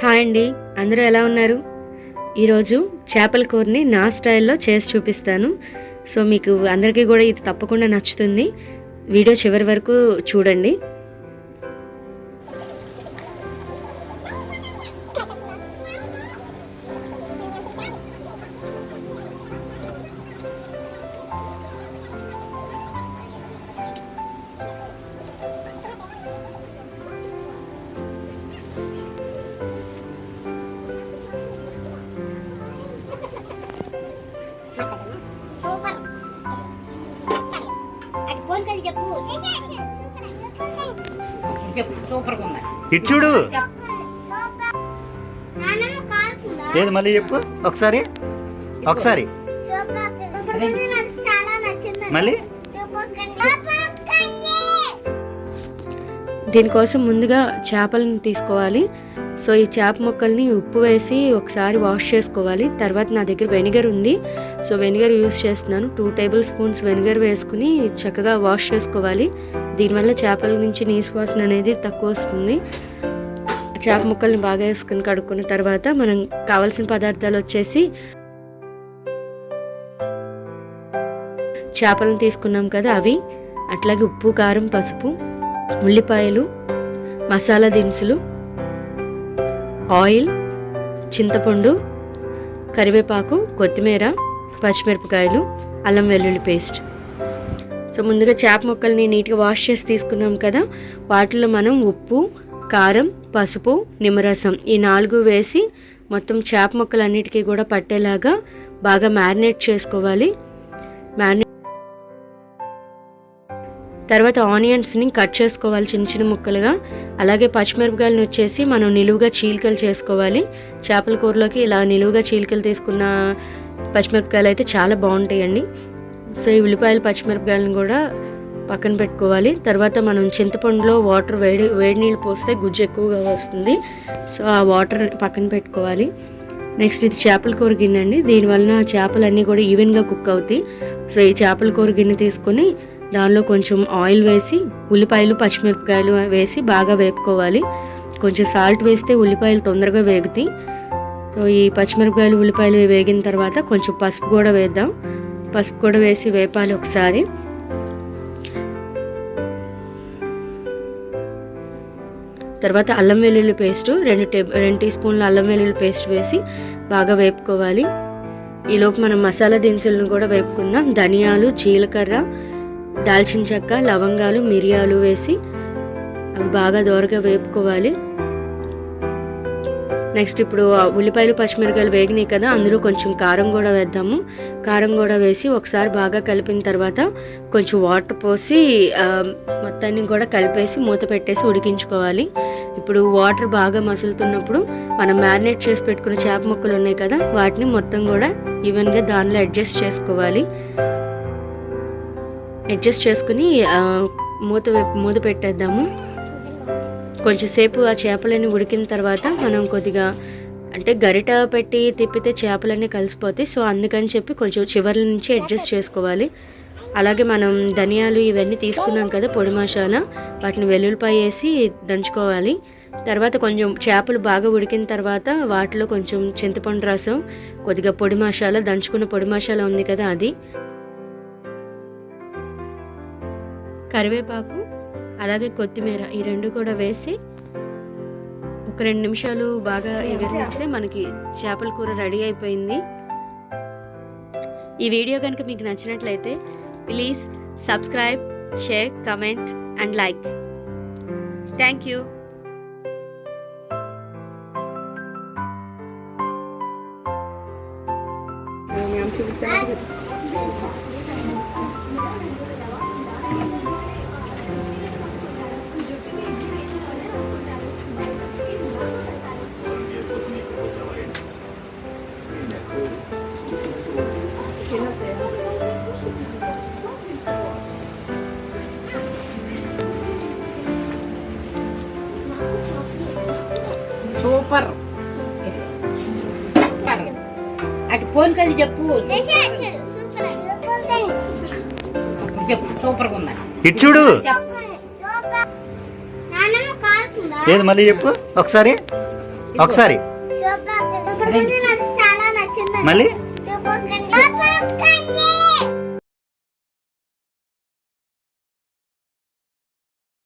Hi అండి, అందరూ ఎలా ఉన్నారు? ఈరోజు చేపల కూరని నా స్టైల్లో చేసి చూపిస్తాను. సో మీకు అందరికీ కూడా ఇది తప్పకుండా నచ్చుతుంది. వీడియో చివరి వరకు చూడండి. ఇచ్చుడు లేదు, మళ్ళీ చెప్పు ఒకసారి మళ్ళీ. దీనికోసం ముందుగా చేపలను తీసుకోవాలి. సో ఈ చేప ముక్కల్ని ఉప్పు వేసి ఒకసారి వాష్ చేసుకోవాలి. తర్వాత నా దగ్గర వెనిగర్ ఉంది, సో వెనిగర్ యూస్ చేస్తున్నాను. 2 టేబుల్ స్పూన్స్ వెనిగర్ వేసుకుని చక్కగా వాష్ చేసుకోవాలి. దీనివల్ల చేపల నుంచి నీసు వాసన అనేది తక్కువ వస్తుంది. చేప ముక్కల్ని బాగా వేసుకుని కడుక్కున్న తర్వాత మనం కావాల్సిన పదార్థాలు వచ్చేసి చేపలను తీసుకున్నాం కదా అవి, అట్లాగే ఉప్పు, కారం, పసుపు, ఉల్లిపాయలు, మసాలా దినుసులు, ఆయిల్, చింతపండు, కరివేపాకు, కొత్తిమీర, పచ్చిమిరపకాయలు, అల్లం వెల్లుల్లి పేస్ట్. సో ముందుగా చేప ముక్కల్ని నీట్గా వాష్ చేసి తీసుకున్నాం కదా, వాటిలో మనం ఉప్పు, కారం, పసుపు, నిమ్మరసం ఈ 4 వేసి మొత్తం చేప ముక్కలన్నిటికీ కూడా పట్టేలాగా బాగా మ్యారినేట్ చేసుకోవాలి. తర్వాత ఆనియన్స్ని కట్ చేసుకోవాలి చిన్న చిన్న ముక్కలుగా. అలాగే పచ్చిమిరపకాయలను వచ్చేసి మనం నిలువుగా చీలికలు చేసుకోవాలి. చేపల కూరలోకి ఇలా నిలువుగా చీలికలు తీసుకున్న పచ్చిమిరపకాయలు అయితే చాలా బాగుంటాయండి. సో ఈ ఉల్లిపాయలు, పచ్చిమిరపకాయలను కూడా పక్కన పెట్టుకోవాలి. తర్వాత మనం చింతపండులో వాటర్ వేడి నీళ్ళు పోస్తే గుజ్జు ఎక్కువగా వస్తుంది. సో ఆ వాటర్ పక్కన పెట్టుకోవాలి. నెక్స్ట్ ఇది చేపల కూర గిన్నె అండి. దీనివలన చేపలన్నీ కూడా ఈవెన్గా కుక్ అవుతాయి. సో ఈ చేపల కూర గిన్నె తీసుకొని దానిలో కొంచెం ఆయిల్ వేసి ఉల్లిపాయలు, పచ్చిమిరపకాయలు వేసి బాగా వేపుకోవాలి. కొంచెం సాల్ట్ వేస్తే ఉల్లిపాయలు తొందరగా వేగుతాయి. సో ఈ పచ్చిమిరపకాయలు, ఉల్లిపాయలు వేగిన తర్వాత కొంచెం పసుపు కూడా వేద్దాం. పసుపు కూడా వేసి వేపాలి ఒకసారి. తర్వాత అల్లం వెల్లుల్లి పేస్ట్ 2 టీ స్పూన్ల అల్లం వెల్లుల్లి పేస్ట్ వేసి బాగా వేపుకోవాలి. ఈలోపు మనం మసాలా దినుసులను కూడా వేపుకుందాం. ధనియాలు, జీలకర్ర, దాల్చిన చెక్క, లవంగాలు, మిరియాలు వేసి అవి బాగా దోరగా వేపుకోవాలి. నెక్స్ట్ ఇప్పుడు ఉల్లిపాయలు, పచ్చిమిరపకాయలు వేగినాయి కదా, అందులో కొంచెం కారం కూడా వేద్దాము. కారం కూడా వేసి ఒకసారి బాగా కలిపిన తర్వాత కొంచెం వాటర్ పోసి మొత్తాన్ని కూడా కలిపేసి మూత పెట్టేసి ఉడికించుకోవాలి. ఇప్పుడు వాటర్ బాగా మసులుతున్నప్పుడు మనం మ్యారినేట్ చేసి పెట్టుకున్న చేప ముక్కలు ఉన్నాయి కదా, వాటిని మొత్తం కూడా ఈవెన్గా దానిలో అడ్జస్ట్ చేసుకోవాలి. అడ్జస్ట్ చేసుకుని మూత పెట్టేద్దాము. కొంచెం సేపు ఆ చేపలన్నీ ఉడికిన తర్వాత మనం కొద్దిగా అంటే గరిట పెట్టి తిప్పితే చేపలన్నీ కలిసిపోతాయి. సో అందుకని చెప్పి కొంచెం చివర్ల నుంచి అడ్జస్ట్ చేసుకోవాలి. అలాగే మనం ధనియాలు ఇవన్నీ తీసుకున్నాం కదా పొడి మసాలా, వాటిని వెల్లుల్లిపాయ వేసి దంచుకోవాలి. తర్వాత కొంచెం చేపలు బాగా ఉడికిన తర్వాత వాటిలో కొంచెం చింతపండు రసం, కొద్దిగా పొడి మసాలా, దంచుకున్న పొడి మసాలా ఉంది కదా అది, కరివేపాకు, అలాగే కొత్తిమీర ఈ 2 కూడా వేసి ఒక 2 నిమిషాలు బాగా ఎగరనిస్తే మనకి చేపల కూర రెడీ అయిపోయింది. ఈ వీడియో కనుక మీకు నచ్చినట్లయితే please subscribe, share, comment and like. Thank you. Super. అటు ఫోన్ కలిసి చెప్పు. సూపర్గా ఉంది. ఇచ్చుడు లేదు, మళ్ళీ చెప్పు ఒకసారి. ఒకసారి సూపర్ కన్య నాకు చాలా నచ్చింది. మళ్ళీ సూపర్ కన్య